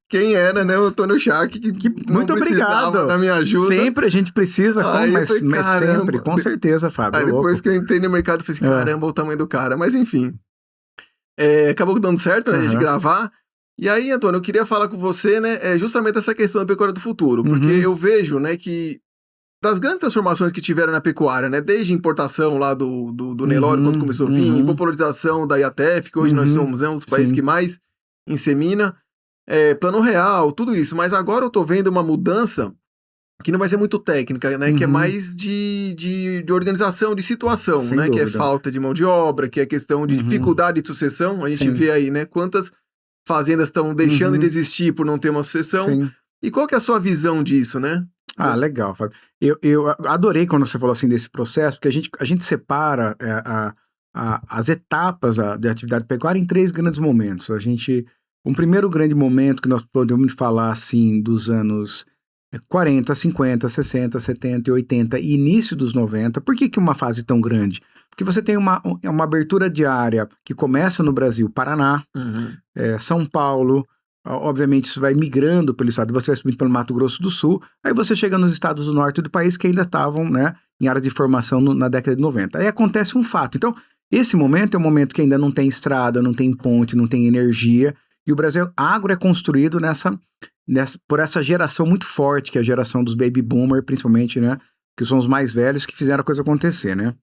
quem era, né, o Antônio Schack, que muito obrigado da minha ajuda. Sempre a gente precisa, mas sempre, com certeza, Fábio. Aí depois que eu entrei no mercado, eu falei assim, caramba, o tamanho do cara. Mas enfim, acabou dando certo, né, a gente gravar. E aí, Antônio, eu queria falar com você, né, justamente essa questão da pecuária do futuro. Porque eu vejo, né, que das grandes transformações que tiveram na pecuária, né, desde a importação lá do Nelore, quando começou a vir, popularização da IATF, que hoje nós somos um dos países que mais insemina, plano real, tudo isso. Mas agora eu tô vendo uma mudança que não vai ser muito técnica, né, que é mais de organização, de situação, sem né, dúvida. que é falta de mão de obra, que é questão de dificuldade de sucessão. A gente vê aí, né, quantas fazendas estão deixando de existir por não ter uma sucessão. E qual que é a sua visão disso, né? Legal, Fábio. Eu adorei quando você falou assim desse processo, porque a gente separa as etapas de atividade pecuária em 3 grandes momentos. Um primeiro grande momento que nós podemos falar assim dos anos 40, 50, 60, 70 e 80 e início dos 90. Por que uma fase tão grande? Porque você tem uma abertura de área que começa no Brasil, Paraná, São Paulo. Obviamente isso vai migrando pelo estado, você vai subindo pelo Mato Grosso do Sul, aí você chega nos estados do norte do país que ainda estavam, né, em área de formação na década de 90. Aí acontece um fato. Então, esse momento é um momento que ainda não tem estrada, não tem ponte, não tem energia, e o Brasil agro é construído por essa geração muito forte, que é a geração dos baby boomer, principalmente, né, que são os mais velhos que fizeram a coisa acontecer, né.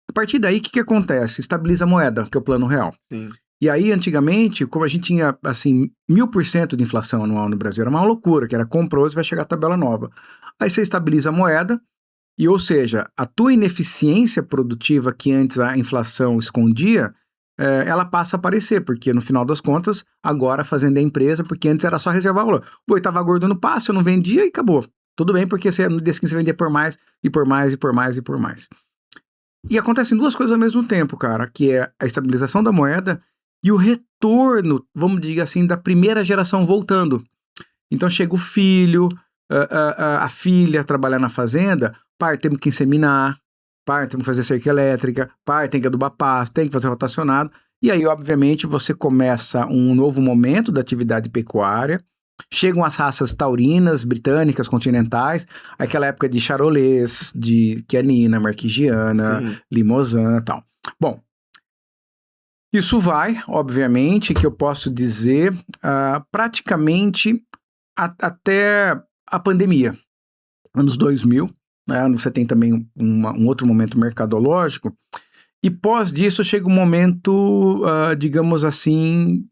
A partir daí, o que acontece? Estabiliza a moeda, que é o plano real. Sim. E aí, antigamente, como a gente tinha, assim, 1000% de inflação anual no Brasil, era uma loucura, que era comprou e vai chegar a tabela nova. Aí você estabiliza a moeda, e ou seja, a tua ineficiência produtiva que antes a inflação escondia, ela passa a aparecer, porque no final das contas, agora a fazenda é empresa, porque antes era só reservar valor. O boi estava gordo no pasto, eu não vendia e acabou. Tudo bem, porque no dia seguinte você vendia por mais, e por mais, e por mais, e por mais. E acontecem 2 coisas ao mesmo tempo, cara, que é a estabilização da moeda e o retorno, vamos dizer assim, da primeira geração voltando. Então chega o filho, a filha a trabalhar na fazenda, pai, temos que inseminar, pai, temos que fazer cerca elétrica, pai, tem que adubar pasto, tem que fazer rotacionado. E aí, obviamente, você começa um novo momento da atividade pecuária, chegam as raças taurinas, britânicas, continentais, aquela época de charolês, de Chianina, Marquigiana, Limousin e tal. Bom, isso vai, obviamente, que eu posso dizer, praticamente até a pandemia, anos 2000, né? Você tem também um outro momento mercadológico, e pós disso chega um momento, digamos assim,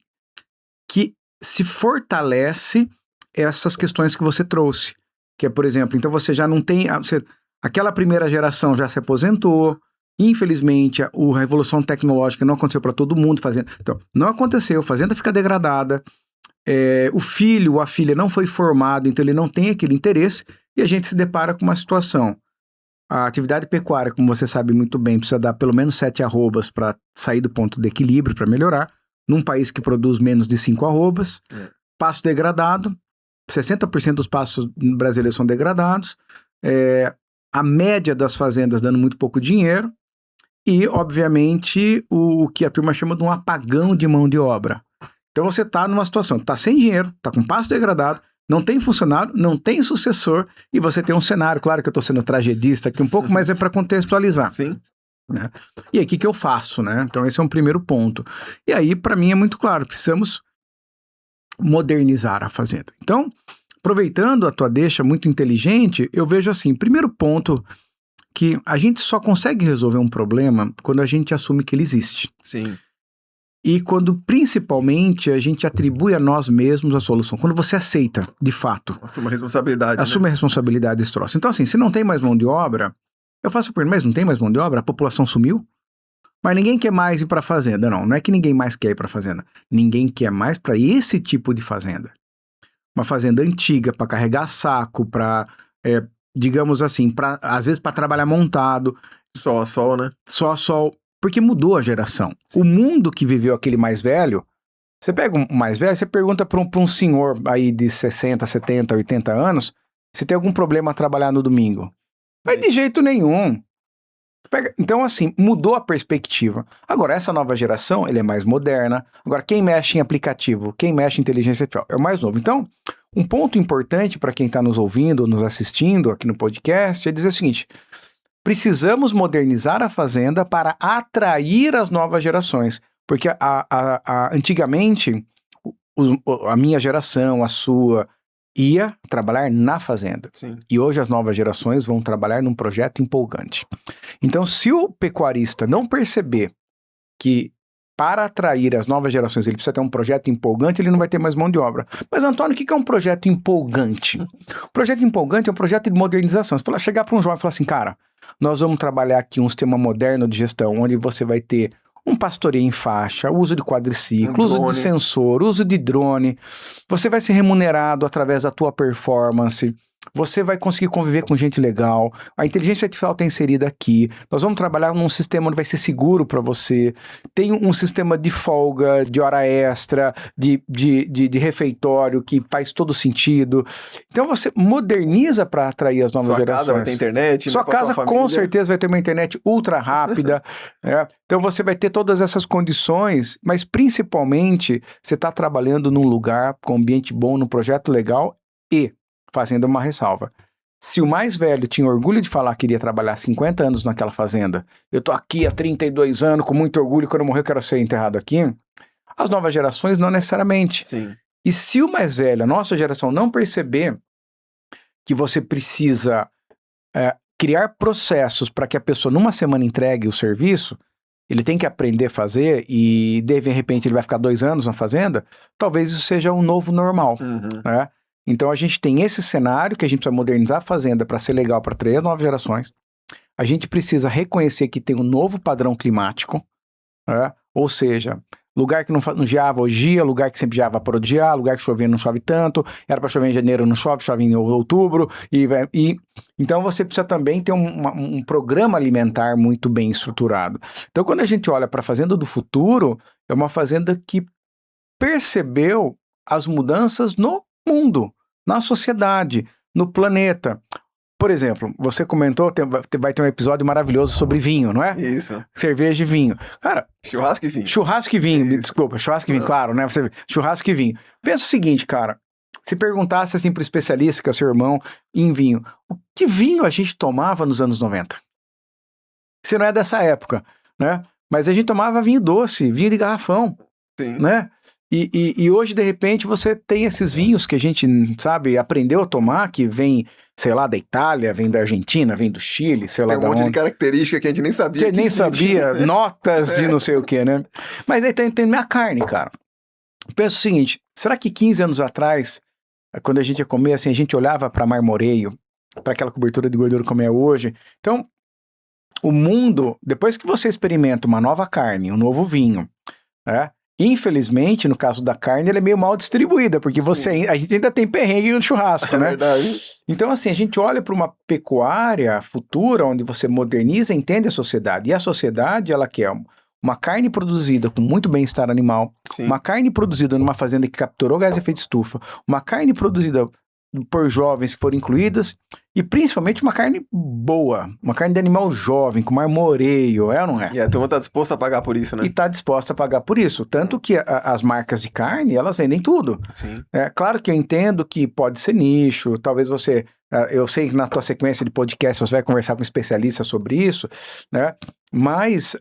que se fortalece essas questões que você trouxe, que é, por exemplo, então você já não tem, aquela primeira geração já se aposentou. Infelizmente, a revolução tecnológica não aconteceu para todo mundo. Então, não aconteceu, a fazenda fica degradada, o filho ou a filha não foi formado, então ele não tem aquele interesse, e a gente se depara com uma situação. A atividade pecuária, como você sabe muito bem, precisa dar pelo menos 7 arrobas para sair do ponto de equilíbrio, para melhorar. Num país que produz menos de 5 arrobas, pasto degradado, 60% dos pastos brasileiros são degradados, a média das fazendas dando muito pouco dinheiro, e, obviamente, o que a turma chama de um apagão de mão de obra. Então você está numa situação, está sem dinheiro, está com pasto degradado, não tem funcionário, não tem sucessor, e você tem um cenário, claro que eu estou sendo tragedista aqui um pouco, mas é para contextualizar. Sim. Né? E aí, o que eu faço, né? Então esse é um primeiro ponto. E aí, para mim, é muito claro, precisamos modernizar a fazenda. Então, aproveitando a tua deixa muito inteligente, eu vejo assim, primeiro ponto, que a gente só consegue resolver um problema quando a gente assume que ele existe. Sim. E quando, principalmente, a gente atribui a nós mesmos a solução. Quando você aceita, de fato. Assume a responsabilidade. Assume a responsabilidade desse troço. Então, assim, se não tem mais mão de obra, eu faço a pergunta, mas não tem mais mão de obra? A população sumiu? Mas ninguém quer mais ir para a fazenda. Não é que ninguém mais quer ir para a fazenda. Ninguém quer mais para esse tipo de fazenda. Uma fazenda antiga, para carregar saco, para... digamos assim, às vezes para trabalhar montado. Sol a sol, né? Sol a sol, porque mudou a geração. Sim. O mundo que viveu aquele mais velho, você pega um mais velho, você pergunta para um senhor aí de 60, 70, 80 anos, se tem algum problema a trabalhar no domingo. Mas de jeito nenhum. Então, assim, mudou a perspectiva. Agora, essa nova geração, ele é mais moderna. Agora, quem mexe em aplicativo, quem mexe em inteligência artificial, é o mais novo. Então, um ponto importante para quem está nos ouvindo, nos assistindo aqui no podcast, é dizer o seguinte: precisamos modernizar a fazenda para atrair as novas gerações. Porque antigamente, a minha geração, a sua, ia trabalhar na fazenda. Sim. E hoje as novas gerações vão trabalhar num projeto empolgante. Então, se o pecuarista não perceber que para atrair as novas gerações ele precisa ter um projeto empolgante, ele não vai ter mais mão de obra. Mas, Antônio, o que é um projeto empolgante? O projeto empolgante é um projeto de modernização. Você chegar para um jovem e falar assim, cara, nós vamos trabalhar aqui um sistema moderno de gestão, onde você vai ter um pastoreio em faixa, uso de quadriciclo, uso de sensor, uso de drone. Você vai ser remunerado através da tua performance. Você vai conseguir conviver com gente legal. A inteligência artificial está inserida aqui. Nós vamos trabalhar num sistema onde vai ser seguro para você. Tem um sistema de folga, de hora extra, de refeitório que faz todo sentido. Então você moderniza para atrair as novas gerações. Sua casa vai ter internet. Sua casa com certeza vai ter uma internet ultra rápida. Então você vai ter todas essas condições, mas principalmente você está trabalhando num lugar com ambiente bom, num projeto legal e fazendo uma ressalva. Se o mais velho tinha orgulho de falar que iria trabalhar 50 anos naquela fazenda, eu tô aqui há 32 anos com muito orgulho, quando eu morrer eu quero ser enterrado aqui, as novas gerações não necessariamente. Sim. E se o mais velho, a nossa geração, não perceber que você precisa criar processos para que a pessoa numa semana entregue o serviço, ele tem que aprender a fazer e de repente ele vai ficar 2 anos na fazenda, talvez isso seja um novo normal, né? Então a gente tem esse cenário que a gente precisa modernizar a fazenda para ser legal para atrair as novas gerações. A gente precisa reconhecer que tem um novo padrão climático, né? Ou seja, lugar que não geava hoje dia, lugar que sempre geava parou de gear, lugar que chovia não chove tanto, era para chover em janeiro não chove, chove em outubro. Então você precisa também ter um programa alimentar muito bem estruturado. Então quando a gente olha para a fazenda do futuro, é uma fazenda que percebeu as mudanças no mundo, na sociedade, no planeta. Por exemplo, você comentou, vai ter um episódio maravilhoso sobre vinho, não é? Isso. Cerveja e vinho. Cara... Churrasco e vinho. Churrasco e vinho, desculpa, churrasco e vinho, claro, né? Churrasco e vinho. Pensa o seguinte, cara, se perguntasse assim pro especialista, que é o seu irmão, em vinho, o que vinho a gente tomava nos anos 90? Você não é dessa época, né? Mas a gente tomava vinho doce, vinho de garrafão, Sim. Né? E hoje, de repente, você tem esses vinhos que a gente, sabe, aprendeu a tomar, que vem, sei lá, da Itália, vem da Argentina, vem do Chile, sei lá da onde. Tem um monte de característica que a gente nem sabia. Que nem sabia, notas de não sei o que, né? Mas aí tem minha carne, cara. Pensa o seguinte, será que 15 anos atrás, quando a gente ia comer, assim, a gente olhava para marmoreio, para aquela cobertura de gordura como é hoje? Então, o mundo, depois que você experimenta uma nova carne, um novo vinho, né? Infelizmente, no caso da carne, ela é meio mal distribuída, porque a gente ainda tem perrengue no churrasco, né? É verdade. Então, assim, a gente olha para uma pecuária futura, onde você moderniza e entende a sociedade. E a sociedade, ela quer uma carne produzida com muito bem-estar animal, Sim. Uma carne produzida numa fazenda que capturou gás de efeito de estufa, uma carne produzida por jovens que foram incluídas, e principalmente uma carne boa, uma carne de animal jovem, com marmoreio, é ou não é? E a turma tá disposta a pagar por isso, né? E tá disposta a pagar por isso, tanto que as marcas de carne, elas vendem tudo. Sim. É claro que eu entendo que pode ser nicho, talvez você, eu sei que na tua sequência de podcast você vai conversar com um especialista sobre isso, né? Mas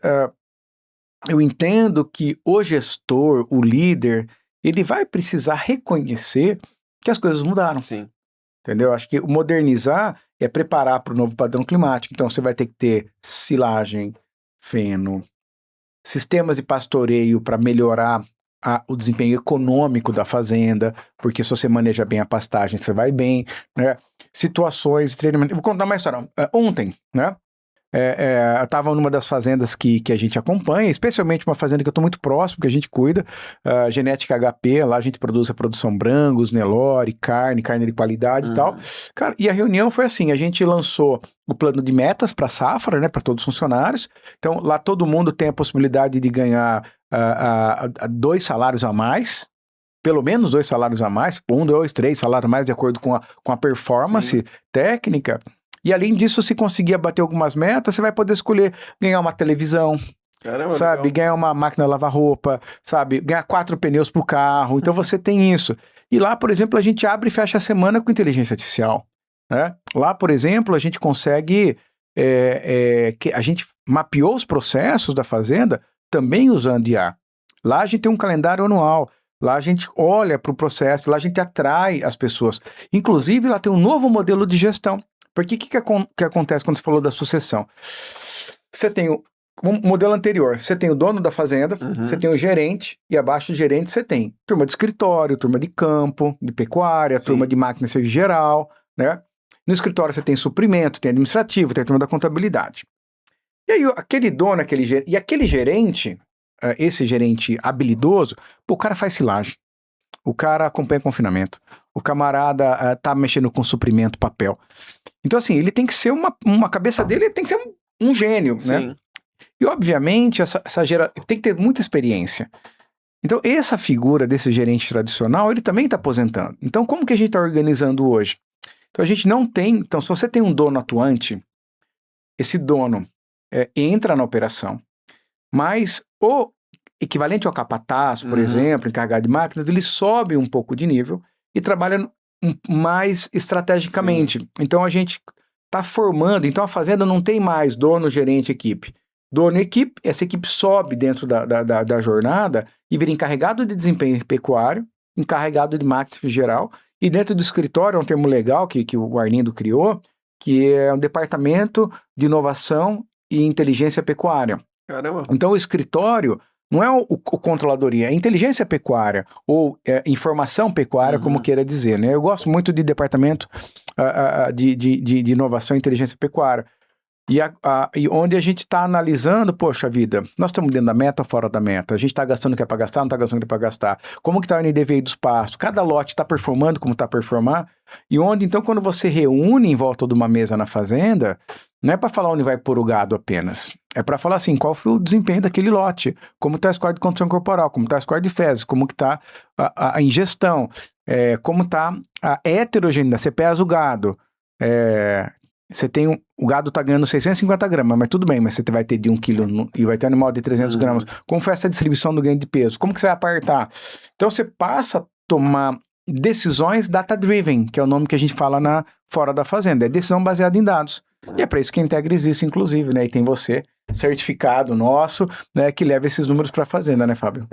eu entendo que o gestor, o líder, ele vai precisar reconhecer que as coisas mudaram. Sim. Entendeu? Acho que modernizar é preparar para o novo padrão climático. Então você vai ter que ter silagem, feno, sistemas de pastoreio para melhorar o desempenho econômico da fazenda, porque se você maneja bem a pastagem, você vai bem, né? Situações, treinamento. Eu vou contar uma história. Ontem, né? Eu estava numa das fazendas que a gente acompanha, especialmente uma fazenda que eu estou muito próximo, que a gente cuida, Genética HP, lá a gente produz a produção Brangos, Nelore, carne de qualidade e tal. Cara, e a reunião foi assim, a gente lançou o plano de metas para a safra, né, para todos os funcionários. Então, lá todo mundo tem a possibilidade de ganhar 2 salários a mais, pelo menos 2 salários a mais, 1, 2, 3 salários a mais, de acordo com a performance técnica. E além disso, se conseguir bater algumas metas, você vai poder escolher ganhar uma televisão, Caramba, sabe? legal. Ganhar uma máquina de lavar roupa, sabe? Ganhar 4 pneus pro carro. Então você tem isso. E lá, por exemplo, a gente abre e fecha a semana com inteligência artificial, né? Lá, por exemplo, a gente consegue... a gente mapeou os processos da fazenda também usando IA. Lá a gente tem um calendário anual. Lá a gente olha para o processo, lá a gente atrai as pessoas. Inclusive, lá tem um novo modelo de gestão. Porque o que acontece quando você falou da sucessão? Você tem um modelo anterior, você tem o dono da fazenda, você tem o gerente, e abaixo do gerente você tem turma de escritório, turma de campo, de pecuária, turma de máquina de serviço geral, né? No escritório você tem suprimento, tem administrativo, tem a turma da contabilidade. E aí aquele dono, aquele gerente, esse gerente habilidoso, pô, o cara faz silagem, o cara acompanha confinamento, o camarada tá mexendo com suprimento, papel. Então assim, ele tem que ser uma cabeça dele, tem que ser um gênio, né? E obviamente tem que ter muita experiência. Então essa figura desse gerente tradicional, ele também está aposentando. Então como que a gente está organizando hoje? Então a gente não tem... Então se você tem um dono atuante, esse dono entra na operação, mas o equivalente ao capataz, por exemplo, encarregado de máquinas, ele sobe um pouco de nível e trabalha mais estrategicamente. Então a gente está formando, então a fazenda não tem mais dono, gerente, equipe. Dono e equipe, essa equipe sobe dentro da jornada e vira encarregado de desempenho pecuário, encarregado de máquina em geral, e dentro do escritório, é um termo legal que o Arlindo criou, que é um departamento de inovação e inteligência pecuária. Caramba. Então o escritório não é o controladoria, é inteligência pecuária, ou informação pecuária, como queira dizer, né? Eu gosto muito de departamento de inovação e inteligência pecuária. E onde a gente está analisando, poxa vida, nós estamos dentro da meta ou fora da meta? A gente está gastando o que é para gastar, não está gastando o que é para gastar? Como que está o NDVI dos pastos? Cada lote está performando como está a performar? E onde, então, quando você reúne em volta de uma mesa na fazenda, não é para falar onde vai pôr o gado apenas. É para falar assim, qual foi o desempenho daquele lote? Como está a score de condição corporal? Como está a score de fezes? Como que está a ingestão? Como está a heterogeneidade? Você pesa o gado. Você tem o gado tá ganhando 650 gramas, mas tudo bem, mas você vai ter de 1 quilo e vai ter um animal de 300 gramas. Como foi essa distribuição do ganho de peso? Como que você vai apartar? Então você passa a tomar decisões data-driven, que é o nome que a gente fala fora da fazenda. É decisão baseada em dados. E é para isso que a Integra existe, inclusive, né? E tem você, certificado nosso, né, que leva esses números para a fazenda, né, Fábio?